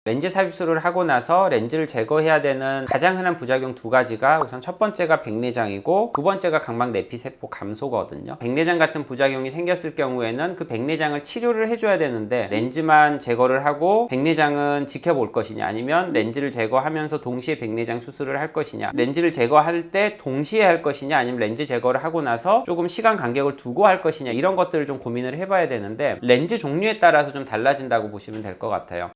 렌즈 삽입술을 하고 나서 렌즈를 제거해야 되는 가장 흔한 부작용 두 가지가 우선 첫 번째가 백내장이고 두 번째가 각막 내피세포 감소거든요. 백내장 같은 부작용이 생겼을 경우에는 그 백내장을 치료를 해줘야 되는데 렌즈만 제거를 하고 백내장은 지켜볼 것이냐, 아니면 렌즈를 제거하면서 동시에 백내장 수술을 할 것이냐, 렌즈를 제거할 때 동시에 할 것이냐, 아니면 렌즈 제거를 하고 나서 조금 시간 간격을 두고 할 것이냐, 이런 것들을 좀 고민을 해봐야 되는데 렌즈 종류에 따라서 좀 달라진다고 보시면 될 것 같아요.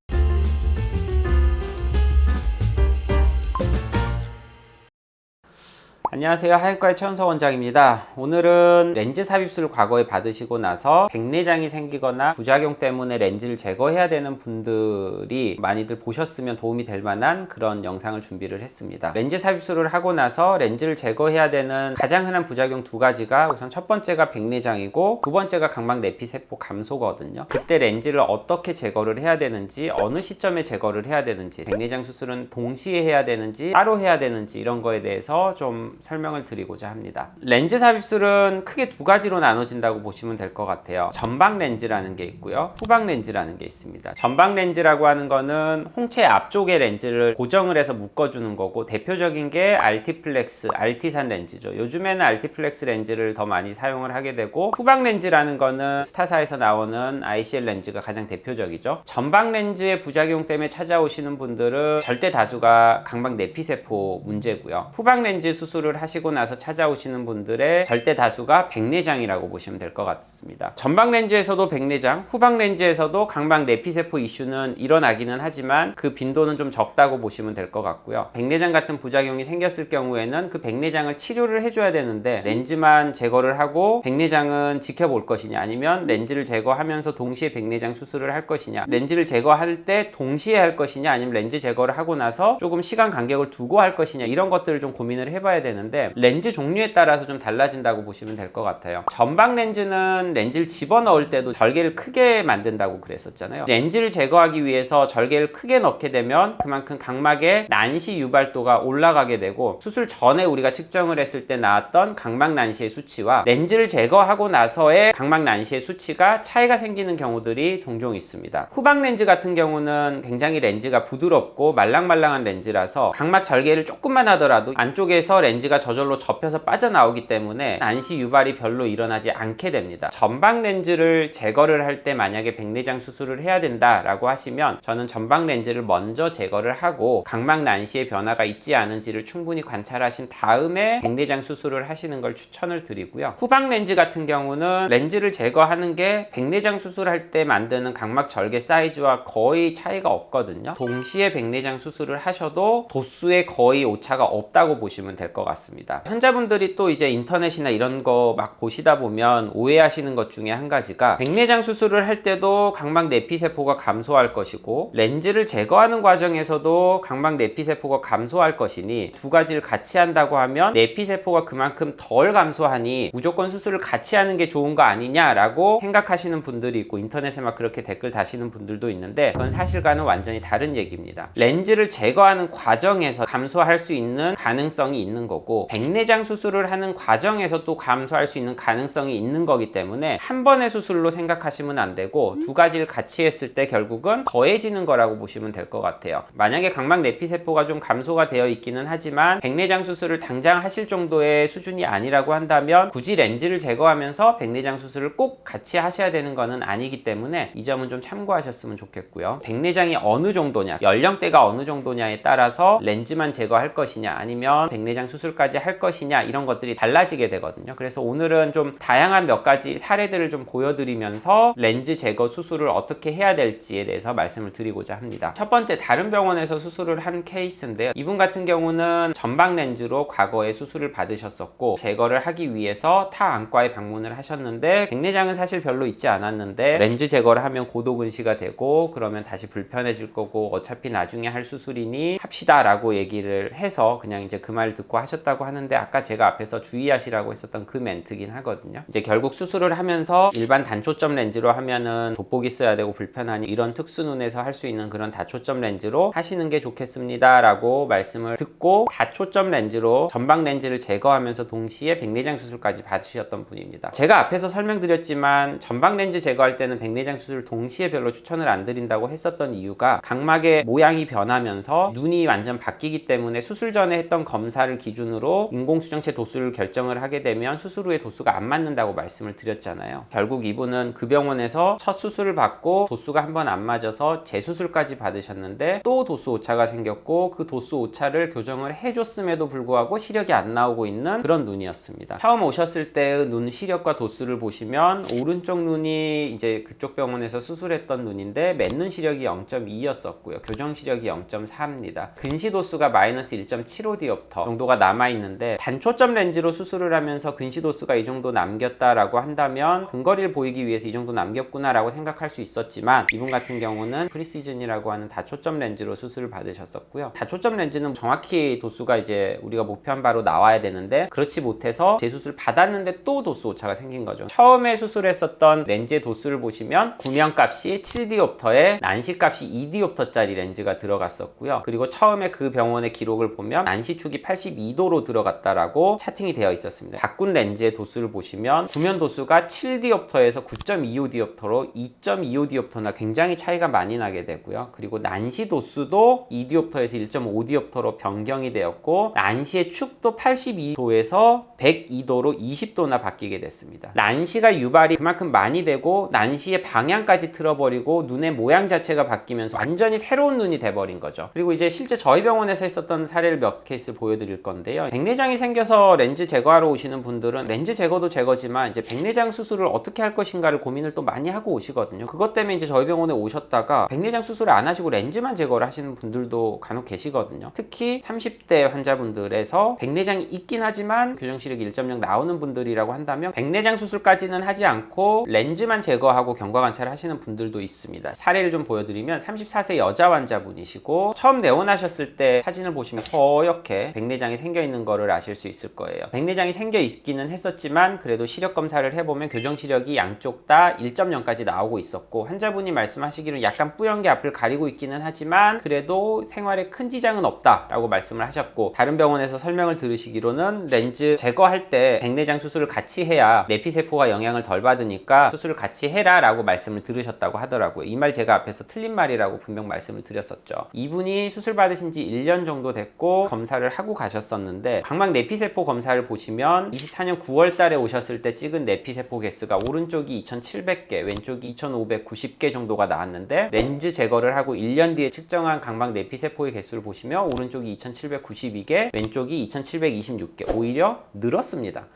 안녕하세요, 하얀과의 최현석 원장입니다. 오늘은 렌즈 삽입술을 과거에 받으시고 나서 백내장이 생기거나 부작용 때문에 렌즈를 제거해야 되는 분들이 많이들 보셨으면 도움이 될 만한 그런 영상을 준비를 했습니다. 렌즈 삽입술을 하고 나서 렌즈를 제거해야 되는 가장 흔한 부작용 두 가지가 우선 첫 번째가 백내장이고 두 번째가 각막 내피세포 감소거든요. 그때 렌즈를 어떻게 제거를 해야 되는지, 어느 시점에 제거를 해야 되는지, 백내장 수술은 동시에 해야 되는지 따로 해야 되는지, 이런 거에 대해서 좀 설명을 드리고자 합니다. 렌즈 삽입술은 크게 두 가지로 나눠진다고 보시면 될 것 같아요. 전방 렌즈라는 게 있고요, 후방 렌즈라는 게 있습니다. 전방 렌즈라고 하는 거는 홍채 앞쪽에 렌즈를 고정을 해서 묶어주는 거고, 대표적인 게 알티플렉스, 알티산 렌즈죠. 요즘에는 알티플렉스 렌즈를 더 많이 사용을 하게 되고, 후방 렌즈라는 거는 스타사에서 나오는 ICL 렌즈가 가장 대표적이죠. 전방 렌즈의 부작용 때문에 찾아오시는 분들은 절대 다수가 각막 내피세포 문제고요. 후방 렌즈 수술을 하시고 나서 찾아오시는 분들의 절대 다수가 백내장이라고 보시면 될 것 같습니다. 전방 렌즈에서도 백내장, 후방 렌즈에서도 각막 내피세포 이슈는 일어나기는 하지만 그 빈도는 좀 적다고 보시면 될 것 같고요. 백내장 같은 부작용이 생겼을 경우에는 그 백내장을 치료를 해줘야 되는데 렌즈만 제거를 하고 백내장은 지켜볼 것이냐, 아니면 렌즈를 제거하면서 동시에 백내장 수술을 할 것이냐, 렌즈를 제거할 때 동시에 할 것이냐, 아니면 렌즈 제거를 하고 나서 조금 시간 간격을 두고 할 것이냐, 이런 것들을 좀 고민을 해봐야 되는데 렌즈 종류에 따라서 좀 달라진다고 보시면 될 것 같아요. 전방 렌즈는 렌즈를 집어넣을 때도 절개를 크게 만든다고 그랬었잖아요. 렌즈를 제거하기 위해서 절개를 크게 넣게 되면 그만큼 각막의 난시 유발도가 올라가게 되고, 수술 전에 우리가 측정을 했을 때 나왔던 각막 난시의 수치와 렌즈를 제거하고 나서의 각막 난시의 수치가 차이가 생기는 경우들이 종종 있습니다. 후방 렌즈 같은 경우는 굉장히 렌즈가 부드럽고 말랑말랑한 렌즈라서 각막 절개를 조금만 하더라도 안쪽에서 렌즈가 저절로 접혀서 빠져나오기 때문에 난시 유발이 별로 일어나지 않게 됩니다. 전방 렌즈를 제거를 할 때 만약에 백내장 수술을 해야 된다라고 하시면 저는 전방 렌즈를 먼저 제거를 하고 각막 난시의 변화가 있지 않은지를 충분히 관찰하신 다음에 백내장 수술을 하시는 걸 추천을 드리고요. 후방 렌즈 같은 경우는 렌즈를 제거하는 게 백내장 수술할 때 만드는 각막 절개 사이즈와 거의 차이가 없거든요. 동시에 백내장 수술을 하셔도 도수에 거의 오차가 없다고 보시면 될 것 같습니다. 환자분들이 또 이제 인터넷이나 이런 거 막 보시다 보면 오해하시는 것 중에 한 가지가, 백내장 수술을 할 때도 각막 내피세포가 감소할 것이고 렌즈를 제거하는 과정에서도 각막 내피세포가 감소할 것이니 두 가지를 같이 한다고 하면 내피세포가 그만큼 덜 감소하니 무조건 수술을 같이 하는 게 좋은 거 아니냐라고 생각하시는 분들이 있고, 인터넷에 막 그렇게 댓글 다시는 분들도 있는데 그건 사실과는 완전히 다른 얘기입니다. 렌즈를 제거하는 과정에서 감소할 수 있는 가능성이 있는 거고, 백내장 수술을 하는 과정에서 또 감소할 수 있는 가능성이 있는 거기 때문에 한 번의 수술로 생각하시면 안 되고 두 가지를 같이 했을 때 결국은 더해지는 거라고 보시면 될 것 같아요. 만약에 각막 내피세포가 좀 감소가 되어 있기는 하지만 백내장 수술을 당장 하실 정도의 수준이 아니라고 한다면 굳이 렌즈를 제거하면서 백내장 수술을 꼭 같이 하셔야 되는 거는 아니기 때문에 이 점은 좀 참고하셨으면 좋겠고요. 백내장이 어느 정도냐, 연령대가 어느 정도냐에 따라서 렌즈만 제거할 것이냐, 아니면 백내장 수술까지 할 것이냐, 이런 것들이 달라지게 되거든요. 그래서 오늘은 좀 다양한 몇 가지 사례들을 좀 보여드리면서 렌즈 제거 수술을 어떻게 해야 될지에 대해서 말씀을 드리고자 합니다. 첫 번째, 다른 병원에서 수술을 한 케이스인데요. 이분 같은 경우는 전방 렌즈로 과거에 수술을 받으셨었고 제거를 하기 위해서 타 안과에 방문을 하셨는데 백내장은 사실 별로 있지 않았는데 렌즈 제거를 하면 고도근시가 되고 그러면 다시 불편해질 거고 어차피 나중에 할 수술이니 합시다 라고 얘기를 해서 그냥 이제 그 말 듣고 하셨던 하셨다고 하는데 아까 제가 앞에서 주의하시라고 했었던 그 멘트긴 하거든요. 이제 결국 수술을 하면서 일반 단초점 렌즈로 하면은 돋보기 써야 되고 불편하니 이런 특수 눈에서 할 수 있는 그런 다초점 렌즈로 하시는 게 좋겠습니다 라고 말씀을 듣고 다초점 렌즈로 전방 렌즈를 제거하면서 동시에 백내장 수술까지 받으셨던 분입니다. 제가 앞에서 설명드렸지만 전방 렌즈 제거할 때는 백내장 수술을 동시에 별로 추천을 안 드린다고 했었던 이유가 각막의 모양이 변하면서 눈이 완전 바뀌기 때문에 수술 전에 했던 검사를 기준으로 인공수정체 도수를 결정을 하게 되면 수술 후에 도수가 안 맞는다고 말씀을 드렸잖아요. 결국 이분은 그 병원에서 첫 수술을 받고 도수가 한 번 안 맞아서 재수술까지 받으셨는데 또 도수 오차가 생겼고 그 도수 오차를 교정을 해줬음에도 불구하고 시력이 안 나오고 있는 그런 눈이었습니다. 처음 오셨을 때의 눈 시력과 도수를 보시면 오른쪽 눈이 이제 그쪽 병원에서 수술했던 눈인데 맨눈 시력이 0.2였었고요. 교정 시력이 0.4입니다. 근시 도수가 마이너스 1.75디옵터 정도가 남아있는데 단초점 렌즈로 수술을 하면서 근시 도수가 이 정도 남겼다라고 한다면 근거리를 보이기 위해서 이 정도 남겼구나 라고 생각할 수 있었지만 이분 같은 경우는 프리시즌이라고 하는 다초점 렌즈로 수술을 받으셨었고요. 다초점 렌즈는 정확히 도수가 이제 우리가 목표한 바로 나와야 되는데 그렇지 못해서 재수술 받았는데 또 도수 오차가 생긴 거죠. 처음에 수술했었던 렌즈의 도수를 보시면 구명값이 7디옵터에 난시값이 2디옵터짜리 렌즈가 들어갔었고요. 그리고 처음에 그 병원의 기록을 보면 난시축이 82도로 들어갔다라고 차팅이 되어 있었습니다. 바꾼 렌즈의 도수를 보시면 구면 도수가 7디옵터에서 9.25디옵터로 2.25디옵터나 굉장히 차이가 많이 나게 되고요. 그리고 난시 도수도 2디옵터에서 1.5디옵터로 변경이 되었고 난시의 축도 82도에서 102도로 20도나 바뀌게 됐습니다. 난시가 유발이 그만큼 많이 되고 난시의 방향까지 틀어버리고 눈의 모양 자체가 바뀌면서 완전히 새로운 눈이 돼버린 거죠. 그리고 이제 실제 저희 병원에서 했었던 사례를 몇 케이스 보여드릴 건데요. 백내장이 생겨서 렌즈 제거하러 오시는 분들은 렌즈 제거도 제거지만 이제 백내장 수술을 어떻게 할 것인가를 고민을 또 많이 하고 오시거든요. 그것 때문에 이제 저희 병원에 오셨다가 백내장 수술을 안 하시고 렌즈만 제거를 하시는 분들도 간혹 계시거든요. 특히 30대 환자분들에서 백내장이 있긴 하지만 교정시력이 1.0 나오는 분들이라고 한다면 백내장 수술까지는 하지 않고 렌즈만 제거하고 경과관찰을 하시는 분들도 있습니다. 사례를 좀 보여드리면 34세 여자 환자분이시고 처음 내원하셨을 때 사진을 보시면 허옇게 백내장이 생겨 있는 거를 아실 수 있을 거예요. 백내장이 생겨 있기는 했었지만 그래도 시력 검사를 해보면 교정시력이 양쪽 다 1.0까지 나오고 있었고 환자분이 말씀하시기로 약간 뿌연 게 앞을 가리고 있기는 하지만 그래도 생활에 큰 지장은 없다라고 말씀을 하셨고 다른 병원에서 설명을 들으시기로는 렌즈 제거할 때 백내장 수술을 같이 해야 내피세포가 영향을 덜 받으니까 수술을 같이 해라 라고 말씀을 들으셨다고 하더라고요. 이 말 제가 앞에서 틀린 말이라고 분명 말씀을 드렸었죠. 이분이 수술 받으신 지 1년 정도 됐고 검사를 하고 가셨었는데 각막 내피세포 검사를 보시면 24년 9월 달에 오셨을 때 찍은 내피세포 개수가 오른쪽이 2700개 왼쪽이 2590개 정도가 나왔는데 렌즈 제거를 하고 1년 뒤에 측정한 각막 내피세포의 개수를 보시면 오른쪽이 2792개 왼쪽이 2726개 오히려 늘었습니다.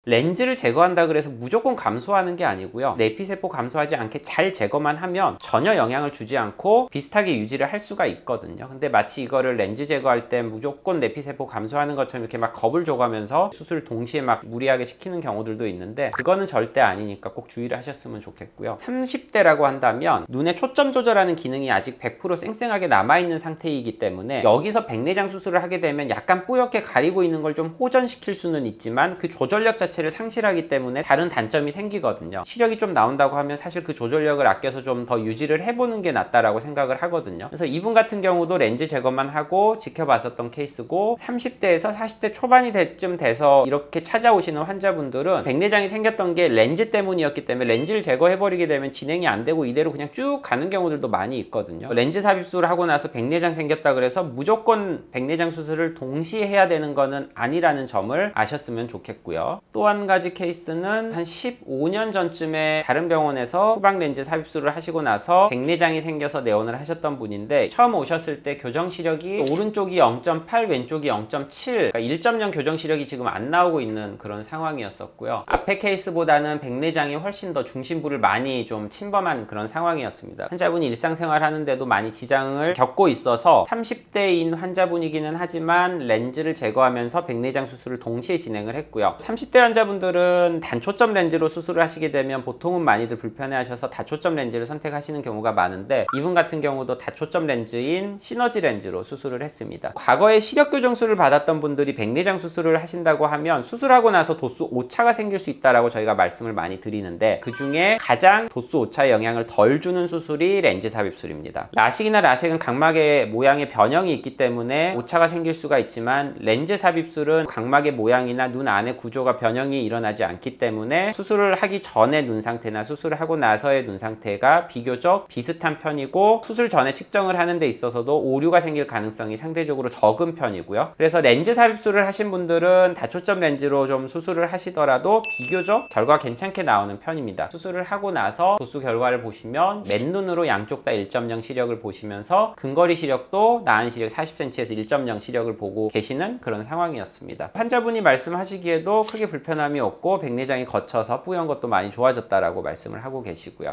렌즈를 제거한다 그래서 무조건 감소하는 게 아니고요. 내피세포 감소하지 않게 잘 제거만 하면 전혀 영향을 주지 않고 비슷하게 유지를 할 수가 있거든요. 근데 마치 이거를 렌즈 제거할 때 무조건 내피세포 감소하는 것처럼 이렇게 막 겁을 줘가면서 수술을 동시에 막 무리하게 시키는 경우들도 있는데 그거는 절대 아니니까 꼭 주의를 하셨으면 좋겠고요. 30대라고 한다면 눈의 초점 조절하는 기능이 아직 100% 쌩쌩하게 남아있는 상태이기 때문에 여기서 백내장 수술을 하게 되면 약간 뿌옇게 가리고 있는 걸 좀 호전시킬 수는 있지만 그 조절력 자체를 상실하기 때문에 다른 단점이 생기거든요. 시력이 좀 나온다고 하면 사실 그 조절력을 아껴서 좀 더 유지를 해보는 게 낫다라고 생각을 하거든요. 그래서 이분 같은 경우도 렌즈 제거만 하고 지켜봤었던 케이스고 30대에서 40대 초반이 좀 돼서 이렇게 찾아오시는 환자분들은 백내장이 생겼던 게 렌즈 때문이었기 때문에 렌즈를 제거해버리게 되면 진행이 안 되고 이대로 그냥 쭉 가는 경우들도 많이 있거든요. 렌즈 삽입술을 하고 나서 백내장 생겼다 그래서 무조건 백내장 수술을 동시에 해야 되는 거는 아니라는 점을 아셨으면 좋겠고요. 또 한 가지 케이스는 한 15년 전쯤에 다른 병원에서 후방 렌즈 삽입술을 하시고 나서 백내장이 생겨서 내원을 하셨던 분인데 처음 오셨을 때 교정 시력이 오른쪽이 0.8 왼쪽이 0.7 그러니까 1.0 교정 시력이 지금 안 나오고 있는 그런 상황이었었고요. 앞에 케이스보다는 백내장이 훨씬 더 중심부를 많이 좀 침범한 그런 상황이었습니다. 환자분이 일상생활 하는데도 많이 지장을 겪고 있어서 30대인 환자분이기는 하지만 렌즈를 제거하면서 백내장 수술을 동시에 진행을 했고요. 30대 환자분들은 단초점 렌즈로 수술을 하시게 되면 보통은 많이들 불편해하셔서 다초점 렌즈를 선택하시는 경우가 많은데, 이분 같은 경우도 다초점 렌즈인 시너지 렌즈로 수술을 했습니다. 과거에 시력 교정술을 받았던 분들이 백내장 수술을 하신다고 하면 수술하고 나서 도수 오차가 생길 수 있다라고 저희가 말씀을 많이 드리는데, 그 중에 가장 도수 오차에 영향을 덜 주는 수술이 렌즈 삽입술입니다. 라식이나 라섹은 각막의 모양의 변형이 있기 때문에 오차가 생길 수가 있지만, 렌즈 삽입술은 각막의 모양이나 눈 안의 구조가 변형이 일어나지 않기 때문에 수술을 하기 전의 눈 상태나 수술을 하고 나서의 눈 상태가 비교적 비슷한 편이고, 수술 전에 측정을 하는 데 있어서도 오류가 생길 가능성이 상대적으로 적은 편이고요. 그래서 렌즈 삽입술을 하신 분들은 다초점 렌즈로 좀 수술을 하시더라도 비교적 결과 괜찮게 나오는 편입니다. 수술을 하고 나서 도수 결과를 보시면 맨눈으로 양쪽 다 1.0 시력을 보시면서 근거리 시력도 나은 시력 40cm에서 1.0 시력을 보고 계시는 그런 상황이었습니다. 환자분이 말씀하시기에도 크게 불편함이 없고 백내장이 거쳐서 뿌연 것도 많이 좋아졌다라고 말씀을 하고 계시고요.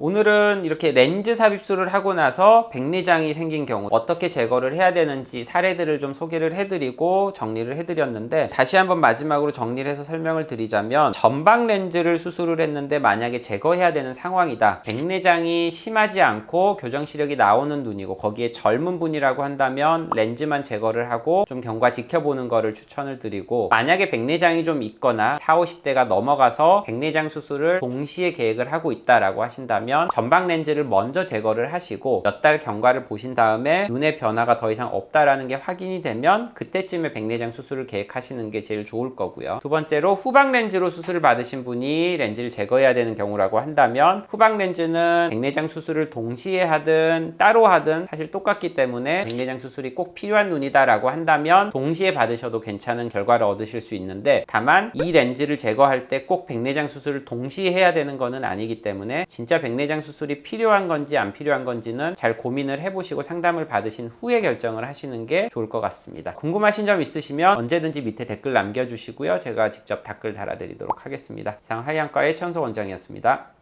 오늘은 이렇게 렌즈 삽입술을 하고 나서 백내장이 생긴 경우 어떻게 제거를 해야 되는지 사례들을 좀 소개를 해드리고 정리를 해드렸는데, 다시 한번 마지막으로 정리를 해서 설명을 드리자면, 점박 렌즈를 수술을 했는데 만약에 제거해야 되는 상황이다, 백내장이 심하지 않고 교정 시력이 나오는 눈이고 거기에 젊은 분이라고 한다면 렌즈만 제거를 하고 좀 경과 지켜보는 거를 추천을 드리고, 만약에 백내장이 좀 있거나 40, 50대가 넘어가서 백내장 수술을 동시에 계획을 하고 있다라고 하신다면 점박 렌즈를 먼저 제거를 하시고 몇 달 경과를 보신 다음에 눈의 변화가 더 이상 없다라는 게 확인이 되면 그때쯤에 백내장 수술을 계획하시는 게 제일 좋을 거고요. 두 번째로 후방 렌즈로 수술을 받으신 분이 렌즈를 제거해야 되는 경우라고 한다면, 후방 렌즈는 백내장 수술을 동시에 하든 따로 하든 사실 똑같기 때문에 백내장 수술이 꼭 필요한 눈이다라고 한다면 동시에 받으셔도 괜찮은 결과를 얻으실 수 있는데, 다만 이 렌즈를 제거할 때 꼭 백내장 수술을 동시에 해야 되는 거는 아니기 때문에 진짜 백내장 수술이 필요한 건지 안 필요한 건지는 잘 고민을 해보시고 상담을 받으신 후에 결정을 하시는 게 좋을 것 같습니다. 궁금하신 점 있으시면 언제든지 밑에 댓글 남겨주시고요. 제가 직접 댓글 달아드리도록 하겠습니다. 이상 하이안과의 최현석 원장이었습니다.